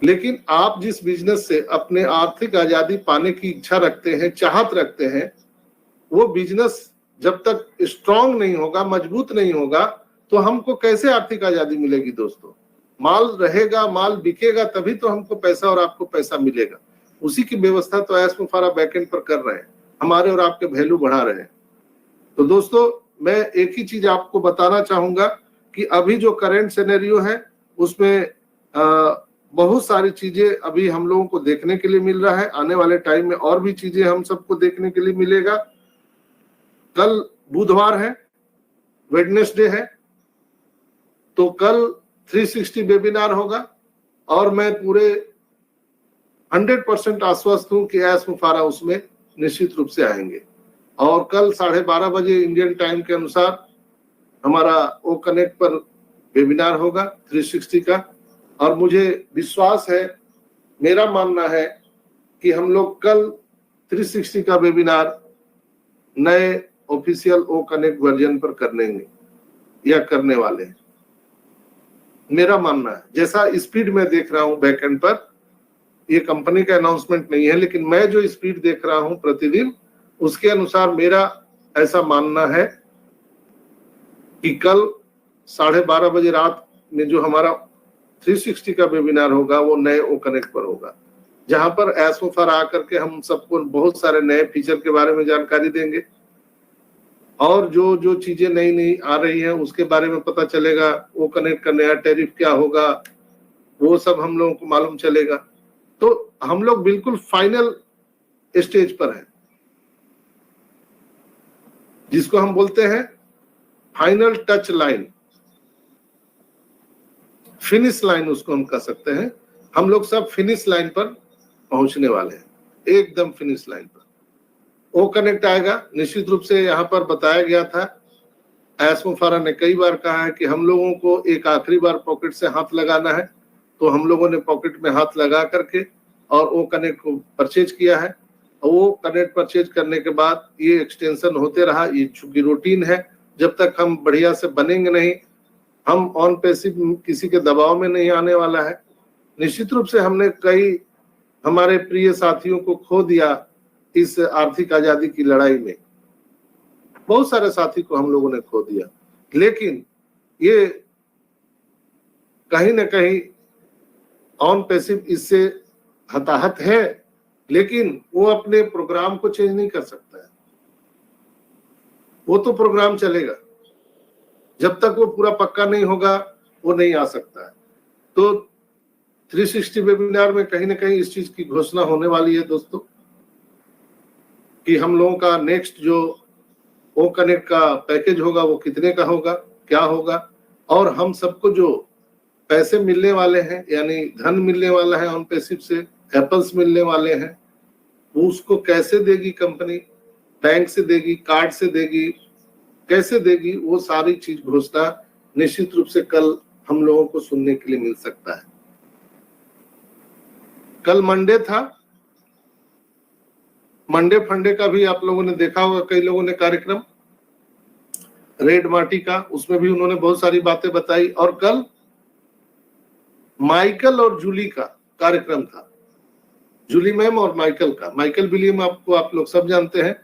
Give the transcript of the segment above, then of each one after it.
लेकिन आप जिस बिजनेस से अपने आर्थिक आजादी पाने की इच्छा रखते हैं, चाहत रखते हैं, वो बिजनेस जब तक स्ट्रांग नहीं होगा, मजबूत नहीं होगा, तो हमको कैसे आर्थिक आजादी मिलेगी दोस्तों? माल रहेगा, माल बिकेगा, तभी तो हमको पैसा और आपको पैसा मिलेगा। उसी की व्यवस्था तो ऐश मुफारा बैकएंड पर कर रहे हैं, हमारे और आपके वैल्यू बढ़ा रहे हैं। तो दोस्तों, मैं एक ही चीज आपको बताना चाहूंगा कि अभी जो करंट सिनेरियो है उसमें बहुत सारी चीजें अभी हम लोगों को देखने के लिए मिल रहा है। आने वाले टाइम में और भी चीजें हम सबको देखने के लिए मिलेगा। कल बुधवार है, वेडनेसडे है, तो कल 360 वेबिनार होगा और मैं पूरे 100% आश्वस्त हूं कि ऐश मुफारा उसमें निश्चित रूप से आएंगे। और कल 12:30 बजे इंडियन टाइम के अनुसार हमारा ओ कनेक्ट पर वेबिनार होगा 360 का। और मुझे विश्वास है, मेरा मानना है कि हम लोग कल 360 का वेबिनार नए ऑफिशियल ओ कनेक्ट वर्जन पर करने या करने वाले हैं। मेरा मानना है, जैसा स्पीड में देख रहा हूं बैकएंड पर, ये कंपनी का अनाउंसमेंट नहीं है, लेकिन मैं जो स्पीड देख रहा हूं प्रतिदिन, उसके अनुसार मेरा ऐसा मानना है कि कल 12:30 बजे रात में जो हमारा 360 का वेबिनार होगा वो नए ओ कनेक्ट पर होगा, जहां पर ऐश मुफारा आकर के हम सबको बहुत सारे नए फीचर के बारे में जानकारी देंगे और जो जो चीजें नई नई आ रही हैं उसके बारे में पता चलेगा। ओ कनेक्ट का नया टैरिफ क्या होगा, वो सब हम लोगों को मालूम चलेगा। तो हम लोग बिल्कुल फाइनल स्टेज पर हैं, जिसको हम बोलते हैं final touch line, finish line उसको हम कह सकते हैं। हम लोग सब फिनिश लाइन पर पहुंचने वाले हैं, एकदम फिनिश लाइन पर। ओ कनेक्ट आएगा निश्चित रूप से। यहाँ पर बताया गया था, ऐश मुफारा ने कई बार कहा है कि हम लोगों को एक आखिरी बार पॉकेट से हाथ लगाना है, तो हम लोगों ने पॉकेट में हाथ लगा करके और ओ कनेक्ट को परचेज किया है। और वो कनेक्ट परचेज करने के बाद ये एक्सटेंशन होते रहा। ये चूंकि रूटीन है, जब तक हम बढ़िया से बनेंगे नहीं, हम ऑन पैसिव किसी के दबाव में नहीं आने वाला है। निश्चित रूप से हमने कई हमारे प्रिय साथियों को खो दिया इस आर्थिक आजादी की लड़ाई में, बहुत सारे साथी को हम लोगों ने खो दिया, लेकिन ये कहीं ना कहीं ऑन पैसिव इससे हताहत है, लेकिन वो अपने प्रोग्राम को चेंज नहीं कर सकता है। वो तो प्रोग्राम चलेगा, जब तक वो पूरा पक्का नहीं होगा वो नहीं आ सकता है। तो 360 वेबिनार में कहीं ना कहीं इस चीज की घोषणा होने वाली है दोस्तों, कि हम लोगों का नेक्स्ट जो ओ कनेक्ट का पैकेज होगा वो कितने का होगा, क्या होगा, और हम सबको जो पैसे मिलने वाले हैं, यानी धन मिलने वाला है ऑन पैसिव से, एप्पल्स मिलने वाले हैं, वो उसको कैसे देगी कंपनी, बैंक से देगी, कार्ड से देगी, कैसे देगी, वो सारी चीज घोषणा निश्चित रूप से कल हम लोगों को सुनने के लिए मिल सकता है। कल मंडे था, मंडे फंडे का भी आप लोगों ने देखा होगा, कई लोगों ने कार्यक्रम रेड मार्टी का, उसमें भी उन्होंने बहुत सारी बातें बताई। और कल माइकल और जूली का कार्यक्रम था, जूली मैम और माइकल का। माइकल विलियम आपको आप लोग सब जानते हैं,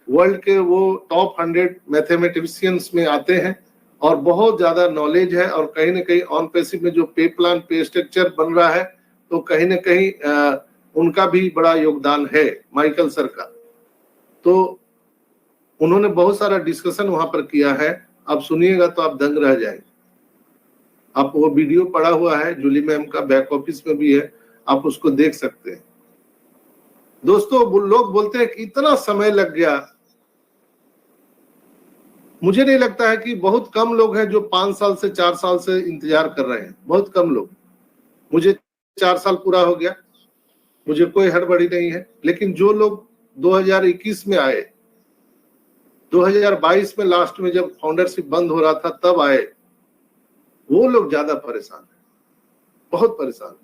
वर्ल्ड के वो टॉप 100 मैथमेटिशियंस में आते हैं और बहुत ज्यादा नॉलेज है। और कहीं ना कहीं ऑन पैसिव में जो पे प्लान, पे स्ट्रक्चर बन रहा है, तो कहीं ना कहीं उनका भी बड़ा योगदान है, माइकल सर का। तो उन्होंने बहुत सारा डिस्कशन वहां पर किया है, आप सुनिएगा तो आप दंग रह जाएंगे। आप वो वीडियो पड़ा हुआ है, जूली मैम का बैक ऑफिस में भी है, आप उसको देख सकते हैं। दोस्तों, लोग बोलते हैं कि इतना समय लग गया, मुझे नहीं लगता है कि बहुत कम लोग हैं जो 5 साल से 4 साल से इंतजार कर रहे हैं, बहुत कम लोग। मुझे 4 साल पूरा हो गया, मुझे कोई हड़बड़ी नहीं है, लेकिन जो लोग 2021 में आए, 2022 में लास्ट में जब फाउंडरशिप बंद हो रहा था तब आए, वो लोग ज्यादा परेशान है, बहुत परेशान।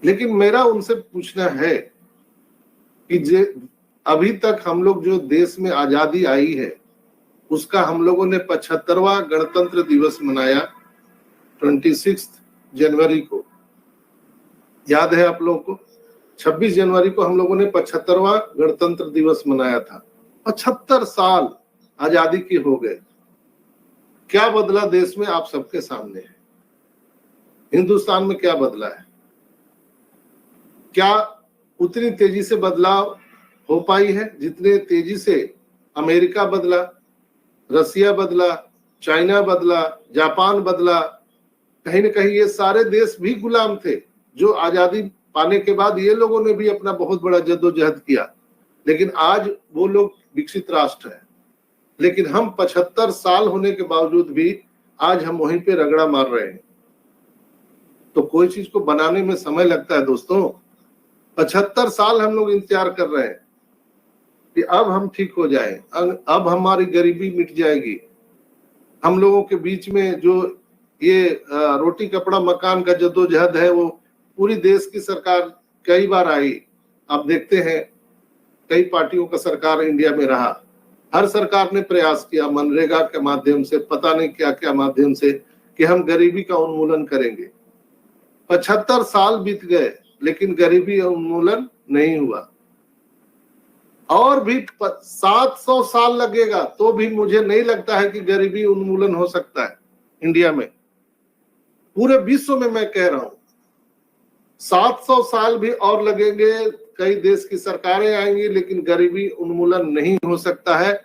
लेकिन मेरा उनसे पूछना है कि अभी तक हम लोग जो देश में आजादी आई है, उसका हम लोगों ने 75वां गणतंत्र दिवस मनाया 26 जनवरी को। याद है आप लोगों को, 26 जनवरी को हम लोगों ने 75वां गणतंत्र दिवस मनाया था। 75 साल आजादी के हो गए। क्या बदला देश में आप सबके सामने है। हिंदुस्तान में क्या बदला है? क्या उतनी तेजी से बदलाव हो पाई है जितने तेजी से अमेरिका बदला, रसिया बदला, चाइना बदला, जापान बदला? कहीं ना कहीं ये सारे देश भी गुलाम थे जो आजादी पाने के बाद ये लोगों ने भी अपना बहुत बड़ा जद्दोजहद किया, लेकिन आज वो लोग विकसित राष्ट्र है। लेकिन हम 75 साल होने के बावजूद भी आज हम वहीं पे रगड़ा मार रहे हैं। तो कोई चीज को बनाने में समय लगता है दोस्तों। 75 साल हम लोग इंतजार कर रहे हैं कि अब हम ठीक हो जाए, अब हमारी गरीबी मिट जाएगी। हम लोगों के बीच में जो ये रोटी कपड़ा मकान का जद्दोजहद है, वो पूरी देश की सरकार कई बार आई। आप देखते हैं कई पार्टियों का सरकार इंडिया में रहा, हर सरकार ने प्रयास किया मनरेगा के माध्यम से, पता नहीं क्या क्या माध्यम से, कि हम गरीबी का उन्मूलन करेंगे। 75 साल बीत गए लेकिन गरीबी उन्मूलन नहीं हुआ। और भी 700 साल लगेगा तो भी मुझे नहीं लगता है कि गरीबी उन्मूलन हो सकता है इंडिया में। पूरे विश्व में मैं कह रहा हूं 700 साल भी और लगेंगे, कई देश की सरकारें आएंगी, लेकिन गरीबी उन्मूलन नहीं हो सकता है।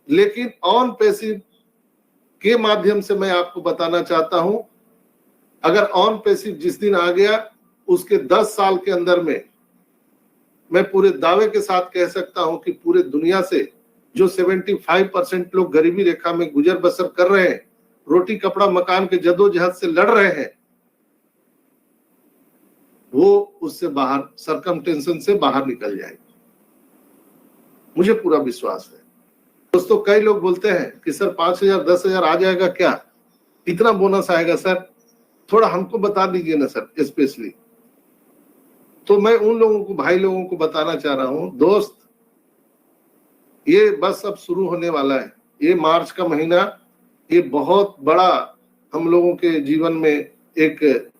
लेकिन ऑन पैसिव के माध्यम से मैं आपको बताना चाहता हूं, अगर ऑन पैसिव जिस दिन आ गया उसके 10 साल के अंदर में मैं पूरे दावे के साथ कह सकता हूं कि पूरे दुनिया से जो 75% लोग गरीबी रेखा में गुजर बसर कर रहे हैं, रोटी कपड़ा मकान के जद्दोजहद से लड़ रहे हैं, वो उससे बाहर, सरकमटेंशन से बाहर निकल जाएगी। मुझे पूरा विश्वास है दोस्तों। कई लोग बोलते हैं कि सर 5,000 10,000 आ जाएगा क्या, कितना बोनस आएगा सर, थोड़ा हमको बता दीजिए ना सर स्पेशली। तो मैं उन लोगों को, भाई लोगों को बताना चाह रहा हूं, दोस्त ये बस अब शुरू होने वाला है। ये मार्च का महीना ये बहुत बड़ा हम लोगों के जीवन में एक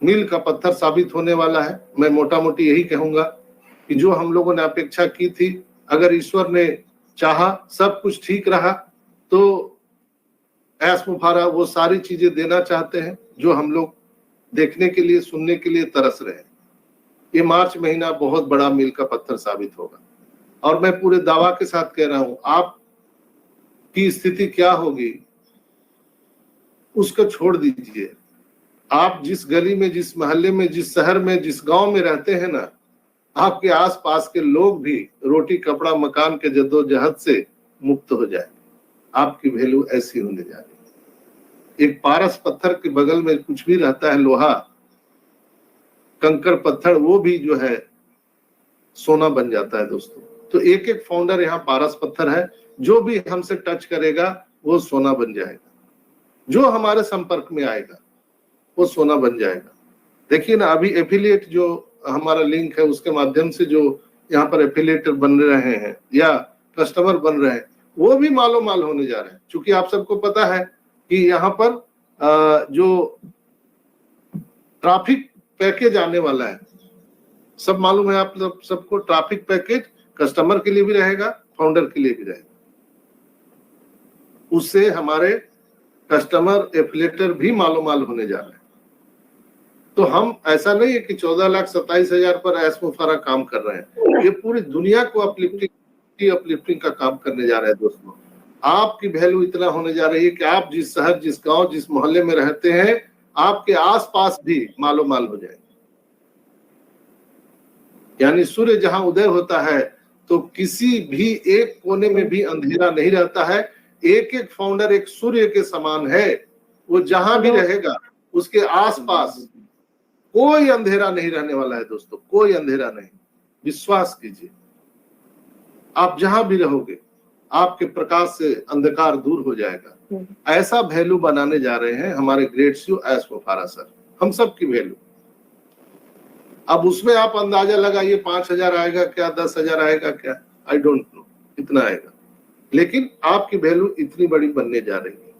मील का पत्थर साबित होने वाला है। मैं मोटा मोटी यही कहूंगा कि जो हम लोगों ने अपेक्षा की थी, अगर ईश्वर ने चाहा, सब कुछ ठीक रहा, तो ऐस मुफारा वो सारी चीजें देना चाहते हैं जो हम लोग देखने के लिए, सुनने के लिए तरस रहे हैं। ये मार्च महीना बहुत बड़ा मील का पत्थर साबित होगा। और मैं पूरे दावा के साथ कह रहा हूं, आप की स्थिति क्या होगी उसको छोड़ दीजिए। आप जिस गली में, जिस मोहल्ले में, जिस शहर में, जिस गांव में रहते हैं ना, आपके आसपास के लोग भी रोटी कपड़ा मकान के जद्दोजहद से मुक्त हो जाए। आपकी वैल्यू ऐसी होने जा रही है। एक पारस पत्थर के बगल में कुछ भी रहता है, लोहा कंकर पत्थर, वो भी जो है सोना बन जाता है दोस्तों। तो एक एक फाउंडर यहाँ पारस पत्थर है, जो भी हमसे टच करेगा वो सोना बन जाएगा, जो हमारे संपर्क में आएगा वो सोना बन जाएगा। देखिए ना, अभी एफिलिएट जो हमारा लिंक है उसके माध्यम से जो यहाँ पर एफिलिएटर बन रहे हैं या कस्टमर बन रहे हैं, वो भी मालो माल होने जा रहे हैं। क्योंकि आप सबको पता है कि यहाँ पर जो ट्रैफिक पैकेज आने वाला है, सब मालूम है आप सबको। ट्रैफिक पैकेज कस्टमर के लिए भी रहेगा, फाउंडर के लिए भी रहेगा। उससे हमारे कस्टमर एफिलिएटर भी मालो माल होने जा रहे हैं। तो हम, ऐसा नहीं है कि 14,27,000 पर ऐश मुफारा काम कर रहे हैं, ये पूरी दुनिया को अपलिफ्टिंग का काम करने जा रहे हैं दोस्तों। आपकी वैल्यू इतना होने जा रही है कि आप जिस शहर, जिस गांव, जिस मोहल्ले में रहते हैं, आपके आसपास भी मालो माल हो जाए। यानी सूर्य जहां उदय होता है तो किसी भी एक कोने में भी अंधेरा नहीं रहता है। एक एक फाउंडर एक सूर्य के समान है, वो जहां भी रहेगा उसके आसपास कोई अंधेरा नहीं रहने वाला है दोस्तों, कोई अंधेरा नहीं। विश्वास कीजिए, आप जहां भी रहोगे आपके प्रकाश से अंधकार दूर हो जाएगा। ऐसा वैल्यू बनाने जा रहे हैं हमारे ग्रेट सीईओ ऐश मुफारा सर, हम सब की वैल्यू। अब उसमें आप अंदाजा लगाइए 5,000 आएगा क्या, 10,000 आएगा क्या, आई डोंट नो कितना आएगा, लेकिन आपकी वैल्यू इतनी बड़ी बनने जा रही है।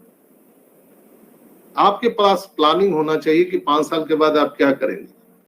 आपके पास प्लानिंग होना चाहिए कि 5 साल के बाद आप क्या करेंगे।